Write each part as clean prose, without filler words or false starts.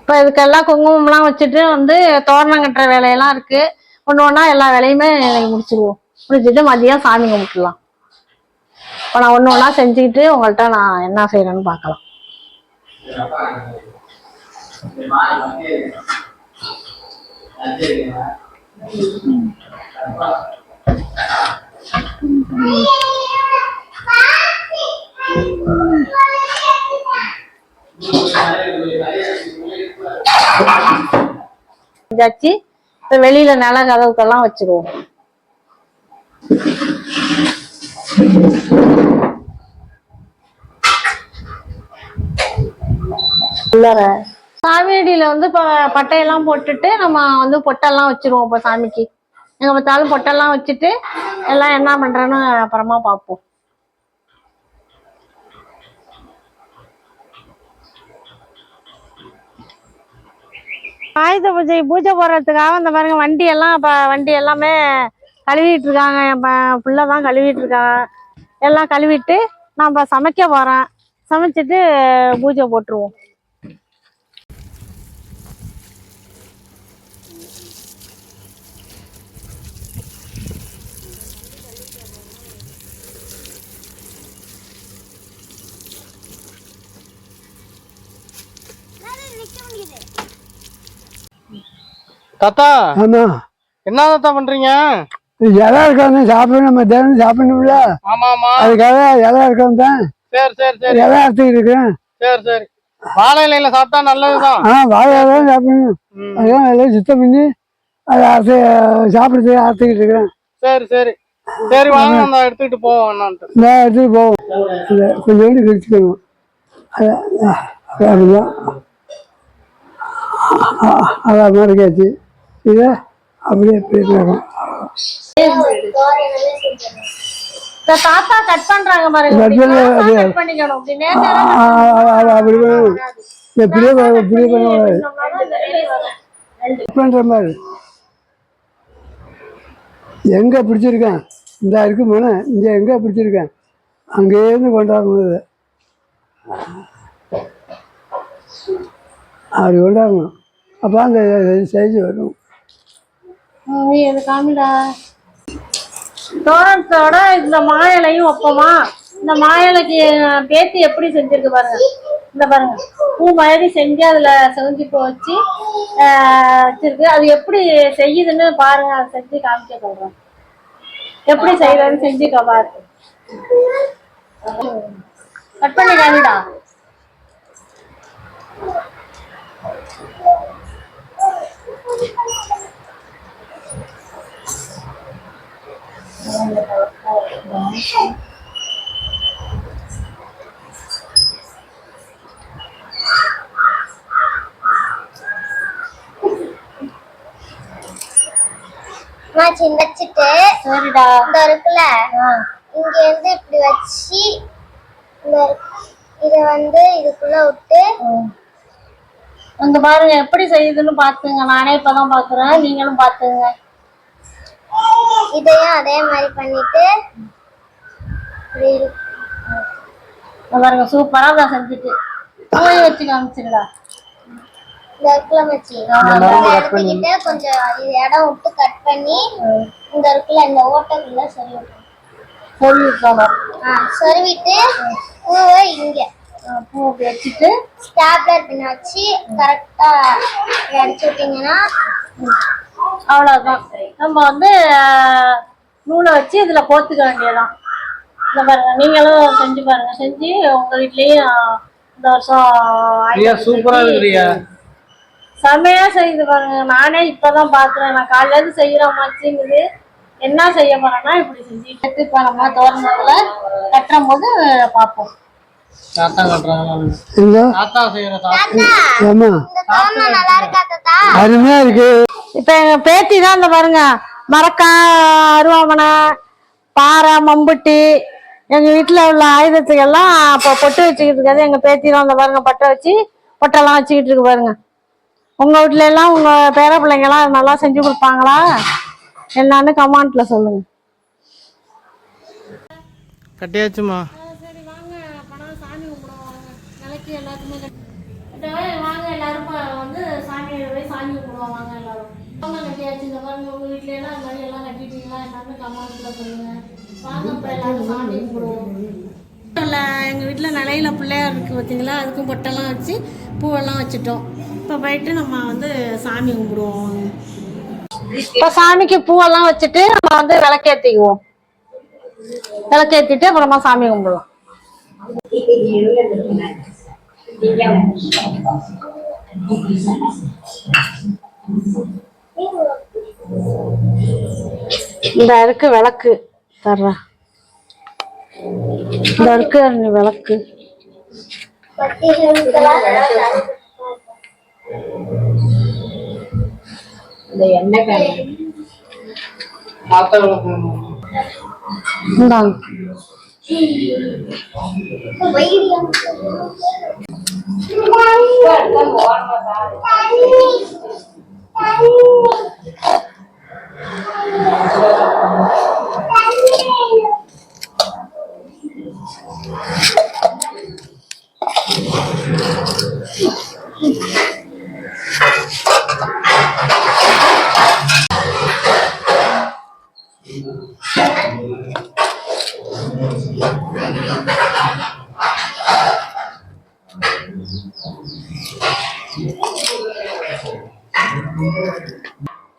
இப்போ இதுக்கெல்லாம் குங்குமம்லாம் வச்சுட்டு வந்து தோரணம் கட்டுற வேலையெல்லாம் இருக்கு. ஒன்று ஒன்றா எல்லா வேலையுமே முடிச்சிடுவோம். முடிச்சுட்டு மதியம் சாமி கும்பிட்டுலாம். இப்போ நான் ஒன்று ஒன்றா செஞ்சுக்கிட்டு உங்கள்கிட்ட நான் என்ன செய்யறேன்னு பார்க்கலாம். இப்போ வெளியில நில கதவுக்கெல்லாம் வச்சுக்குவோம். சாமியடியில வந்து இப்போ பட்டையெல்லாம் போட்டுட்டு நம்ம வந்து பொட்டெல்லாம் வச்சிருவோம். இப்போ சாமிக்கு எங்க பார்த்தாலும் பொட்டெல்லாம் வச்சுட்டு எல்லாம் என்ன பண்றேன்னு அப்புறமா பார்ப்போம். ஆயுத பூஜை போடுறதுக்காக இந்த பாருங்க வண்டி எல்லாமே கழுவிட்டு இருக்காங்க. என் பிள்ளை தான் கழுவிட்டு இருக்காங்க. எல்லாம் கழுவிட்டு நம்ம சமைக்க போறேன். சமைச்சிட்டு பூஜை போட்டுருவோம். தாத்தா என்ன தாத்தா பண்றீங்க? இலை இருக்காங்க சாப்பிடணும். நம்ம தினம் சாப்பிடணும்ல. ஆமா ஆமா, அதுக்காக இலை இருக்காங்க தான். சரி சரி சரி, இலை அறுத்துக்கிட்டு இருக்கேன். சரி சரி, வாழை இலையில சாப்பிட்டா நல்லதுதான். வாழை இலை சாப்பிடணும். அதான் எல்லாம் சுத்தம் பண்ணி அதை அறுத்து சாப்பிடுறது அறுத்துக்கிட்டு இருக்கிறேன். சரி சரி சரி, வாங்க நான் எடுத்துக்கிட்டு போவோம். என்னான்ட்டு நான் எடுத்துட்டு போவோம். கொஞ்சோண்டு கிழிச்சுக்கணும். அப்படிதான் அதான் மாதிரி கேச்சு. இதை அப்படியே போயிட்டு தாத்தா கட் பண்றாங்க பாருங்க. பண்ற மாதிரி எங்க பிடிச்சிருக்கேன். இந்த இருக்கு மன இங்க எங்க பிடிச்சிருக்கேன் அங்கேருந்து கொண்டாடணும். அப்படி கொண்டாடணும். அப்போ அந்த சைஸ் வரும். காமிடா தோரணத்தோட இந்த மாயலையும் வைப்போமா. இந்த மாயலைக்கு பேத்தி எப்படி செஞ்சிருக்கு பாருங்க. இந்த பாருங்க பூ மாதிரி செஞ்சு அதுல செஞ்சு வச்சு வச்சிருக்கு. அது எப்படி செய்யுதுன்னு பாருங்க. அதை செஞ்சு காமிக்க சொல்றேன். எப்படி செய்யறதுன்னு செஞ்சு பாரு. கட் பண்ணி காமிடா. வச்சுட்டு சரிடா இந்த இருக்குல்ல இங்க இருந்து இப்படி வச்சு இத வந்து இதுக்குள்ள விட்டு அங்க பாருங்க எப்படி செய்யுதுன்னு பாத்துங்க. நானே இப்பதான் பாக்குறேன், நீங்களும் பாத்துங்க. இதையும் அதே மாதிரி பண்ணிட்டு பாருங்க சூப்பரா தான் செஞ்சுட்டு போய் வச்சு காமிச்சிருடா. எடுத்துக்கிட்டு கொஞ்சம் இடம் விட்டு கட் பண்ணி இந்த இருக்குல்ல இந்த ஓட்டக்குள்ள சொருவிட்டு பூவை இங்க பூ வச்சுட்டு ஸ்டாப்லர் பின்ன வச்சு கரெக்டா அடிச்சு விட்டீங்கன்னா அவ்வளவுதான். நம்ம வந்து நூலை வச்சு இதுல கோத்துக்க வேண்டியதான். இந்த பாருங்க நீங்களும் செஞ்சு பாருங்க. செஞ்சு உங்க வீட்லயும் இந்த வருஷம் சூப்பரா இருக்கிறீங்க. செமையா செய்து பாருங்க. நானே இப்பதான் பாக்குறேன். நான் காலையில இருந்து செய்யற மாதிரிங்குது. என்ன செய்ய போறேன்னா இப்படி செஞ்சு இப்ப நம்ம தோரணத்துல கட்டுற போது பார்ப்போம். தாத்தா கட்டுறாங்க. தாத்தா செய்யற அருமையா இருக்கு. இப்ப எங்க பேத்தி தான் இந்த பாருங்க மரக்காய், அருவாமனை, பாறை, மம்புட்டி எங்க வீட்டுல உள்ள ஆயுதத்துக்கெல்லாம் இப்போ பொட்டு வச்சுக்கிட்டு இருக்காது. எங்க பேத்தி தான் இந்த பாருங்க பட்டை வச்சு பொட்டெல்லாம் வச்சுக்கிட்டு இருக்கு பாருங்க. உங்க வீட்டுல எல்லாம் உங்க பேர பிள்ளைங்க எல்லாம் நல்லா செஞ்சு கொடுப்பாங்களா என்னன்னு கமெண்ட்ல சொல்லுங்க. கட்டியாச்சுமா? சரி வாங்க பணம் சாமி கும்பிடுவோம். நிலைக்கு எல்லாருக்குமே வாங்க எல்லாரும் வந்து சாமி கும்பிடுவோம் வாங்க எல்லாரும். கட்டியாச்சு இந்த மாதிரி உங்கள் வீட்டில எல்லாம் இந்த மாதிரி எல்லாம் கட்டிட்டீங்களா எல்லாமே கமெண்ட்ஸில் சொல்லுங்க. வாங்க இப்போ எல்லாரும் சாமி கும்பிடுவோம். எங்கள் வீட்டில் நிலையில பிள்ளையார் இருக்குது பார்த்தீங்களா, அதுக்கும் பொட்டெல்லாம் வச்சு பூவெல்லாம் வச்சுட்டோம். இப்போ போயிட்டு நம்ம வந்து சாமி கும்பிடுவோம். இப்போ சாமிக்கு பூவெல்லாம் வச்சுட்டு நம்ம வந்து விளக்கேற்றிக்குவோம். விளக்கேற்றிட்டு அப்புறமா சாமி கும்பிடுவோம். இந்த இருக்கு விளக்கு தர்ற, இந்த இருக்கு நீ விளக்கு. இந்த எண்ணெய் இந்தாங்க.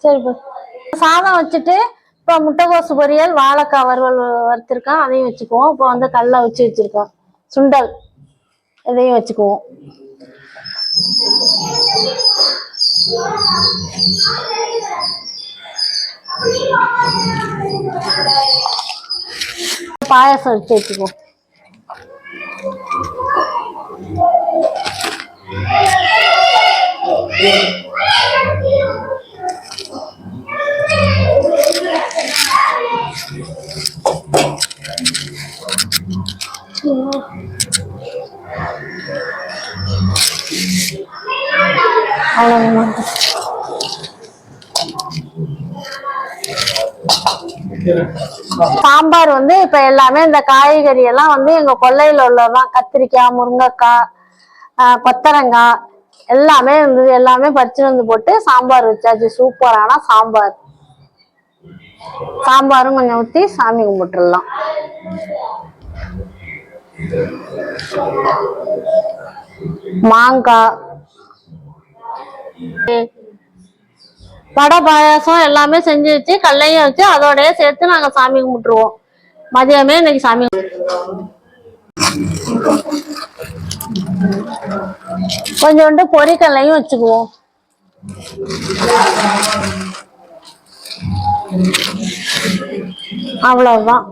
சரி சாதம் வச்சுட்டு இப்போ முட்டைகோசு பொரியல், வாழைக்காய் வறுவல் வறுத்துருக்கோம், அதையும் வச்சுக்குவோம். இப்போ வந்து கடலை வச்சு வச்சிருக்கோம், சுண்டல், இதையும் வச்சுக்குவோம். பாயாசம் வச்சு வச்சுக்குவோம். அவ்வளவுதான். சாம்பார் வந்து இப்ப எல்லாமே இந்த காய்கறி எல்லாம் வந்து எங்க கொல்லையில உள்ளதான். கத்திரிக்காய், முருங்கைக்காய், கொத்தரங்காய் எல்லாமே இருந்தது. எல்லாமே பறிச்சுட்டு வந்து போட்டு சாம்பார் வச்சாச்சு. சூப்பரான சாம்பார். சாம்பாரும் கொஞ்சம் ஊத்தி சாமி கும்பிட்டுலாம். மாங்காய், வடை, பாயாசம் எல்லாமே செஞ்சு வச்சு கல்லையும் வச்சு அதோடய சேர்த்து நாங்க சாமி கும்பிட்டுருவோம். மதியமே இன்னைக்கு சாமி கொஞ்சோண்டு பொரிக்கல்லையும் வச்சுக்குவோம். அவ்வளவுதான்.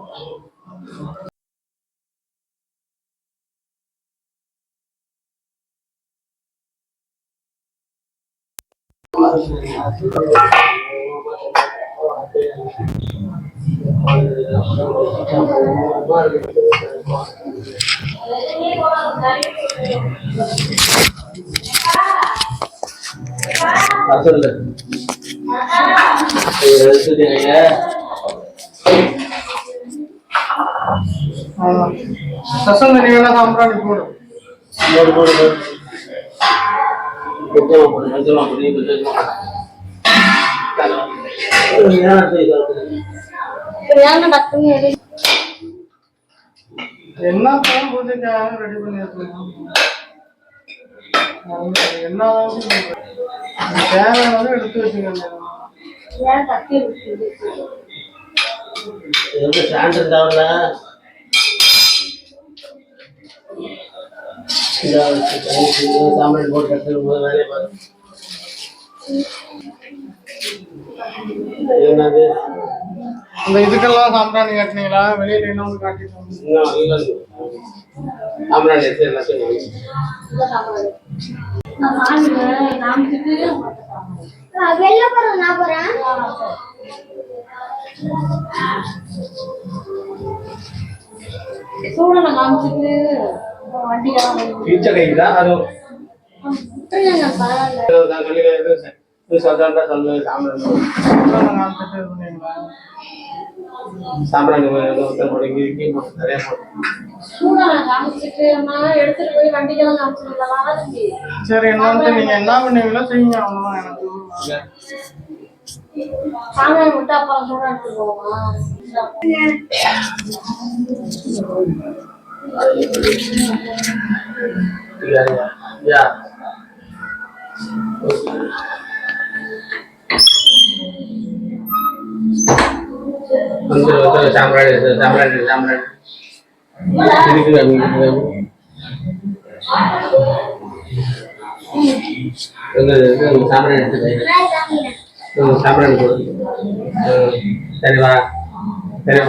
சாம்பிராணி போடு. என்ன பூஜைக்காக ரெடி பண்ணி என்ன தேவையானதை எடுத்து வச்சுக்கோங்க. சாம்பிராணி போட்டு வேலையை பாரு. என்னது அந்த இதுக்கெல்லாம் சாம்பிராணி காட்டினீங்களா? வெளியில என்ன காட்டிட்டு சாம்பிராணி எடுத்து எல்லாத்தையும் வெளில போறேன், நான் போறேன். சூழலை காமிச்சிட்டு வண்டிக்கெல்லாம் ஃபியூச்சர் கைக்குதா அது சொல்லு சாம்பிராணி காமிச்சிட்டு இருந்தீங்களா? சாம்பிராணி போட்டு இங்கே போட்டு நிறைய போட்டு. சூடா காமிச்சிட்டு எடுத்துட்டு போய் வண்டிக்கெல்லாம் காமிச்சிருக்கலாம். சரி என்னன்ட்டு நீங்க என்ன பண்ணீங்களோ செய்யுங்க, அவ்வளவுதான். எனக்கு சாமியை விட்டு அப்புறம் சூடா எடுத்துட்டு போவோமா? யா வந்து சாம்பிராணி சாம்பிராணி எடுத்து சாம்பிராணி போடு. சரி வா, சரி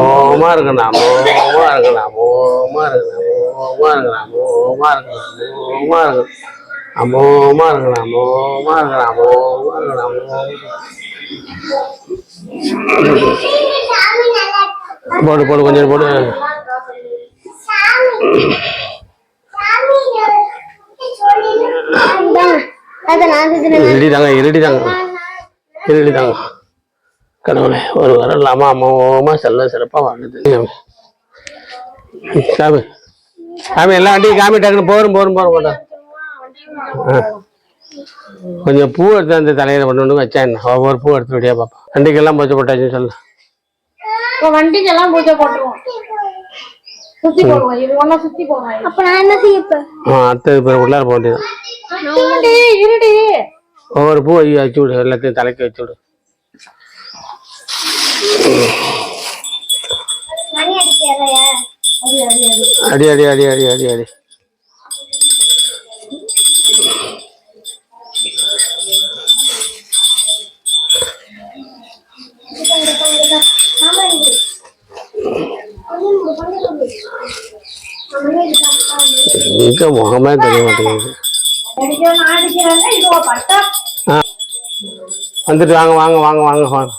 ஓமா இருக்கலாம், ஓமா இருக்கலாம், ஓமா இருக்கலாம், ஓமா இருக்கலாம், ஓமா இருக்கலாம், ஓமா இருக்கலாம், அமோமா இருக்கலாம், ஓமா இருக்கலாம், ஓமா இருக்கலாம். போடு போடு கொஞ்சம் போடு. இருடி தாங்க கடவுளே, ஒரு வரம் இல்லாம அம்மாவமா செல்ல சிறப்பா வாழ்ந்துட்டு சாமி. சாமி எல்லா வண்டியும் காமி டக்குன்னு போரும் போரும் போற மாட்டோம். கொஞ்சம் பூ எடுத்து அந்த தலையில பண்ணு வச்சா என்ன, ஒவ்வொரு பூ எடுத்து விடியா பாப்பா. வண்டிக்கெல்லாம் பூஜை போட்டாச்சுன்னு சொல்லு. வண்டிக்கெல்லாம் பூஜை போட்டுருவோம், சுத்தி போடுவோம். இது ஒண்ணா சுத்தி போடுவோம். அப்ப நான் என்ன செய்யப்ப? அடுத்தது பேர் உள்ளார போக வேண்டியது. இருடி ஒவ்வொரு பூ வச்சு விடு, எல்லாத்தையும் தலைக்கு வச்சு விடு. மணி அடிக்கிறதையா? அடி அடி அடி அடி அடி அடி. இங்க முகமே தெரிய மாட்டேங்குது. வந்துட்டு வாங்க வாங்க வாங்க வாங்க வாங்க.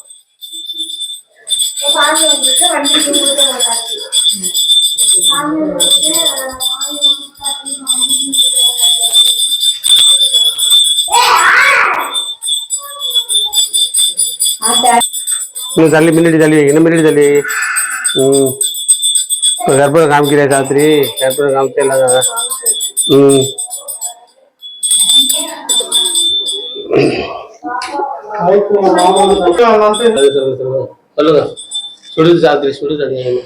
இன்னும் தள்ளி முன்னாடி தள்ளி இன்னும் முன்னாடி தள்ளி. கற்பூரம் காமிக்கிறேன் சாத்திரி, கற்பூரம் காமிச்சிடலாங்க. சொல்லுங்க. சுடுது சாத்திரி, சுடுது அடிங்க.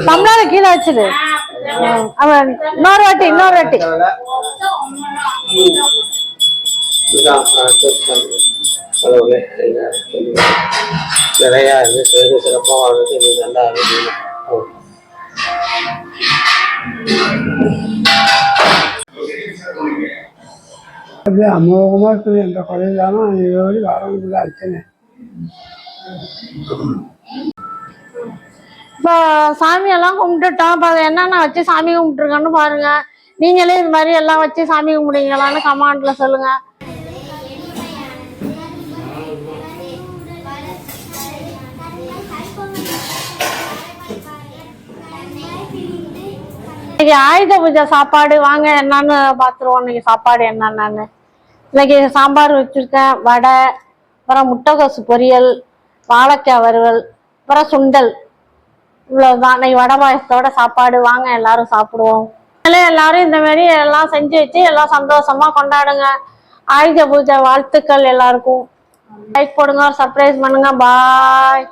தமிழால கீழே வச்சிரு. அவன் இன்னொரு வாட்டி நிறையா சிறப்பாக வாழ்றது நல்லா அப்படியே அமோகமாக இருக்குது. எந்த குறையும் இல்லாமல் இதோடு வரவங்களுக்கு அர்ச்சனை. இப்போ சாமியெல்லாம் கும்பிட்டுட்டோம். இப்போ அதை என்னென்ன வச்சு சாமி கும்பிட்டுருக்கோன்னு பாருங்க. நீங்களே இது மாதிரி எல்லாம் வச்சு சாமி கும்பிடுங்களான்னு கமெண்ட்ல சொல்லுங்க. இன்னைக்கு ஆயுத பூஜை சாப்பாடு வாங்க என்னன்னு பார்த்துருவோம். இன்னைக்கு சாப்பாடு என்னென்னு. இன்னைக்கு சாம்பார் வச்சிருக்கேன், வடை, அப்புறம் முட்டைகோசு பொரியல், வாழைக்காய் வறுவல், அப்புறம் சுண்டல். இவ்வளவுதான் இன்னைக்கு வடை பாயசத்தோட சாப்பாடு. வாங்க எல்லாரும் சாப்பிடுவோம். எல்லாரும் இந்த மாதிரி எல்லாம் செஞ்சு வச்சு எல்லாம் சந்தோஷமா கொண்டாடுங்க. ஆயுத பூஜை வாழ்த்துக்கள் எல்லாருக்கும். லைக் போடுங்க, சர்ப்ரைஸ் பண்ணுங்க. பாய்.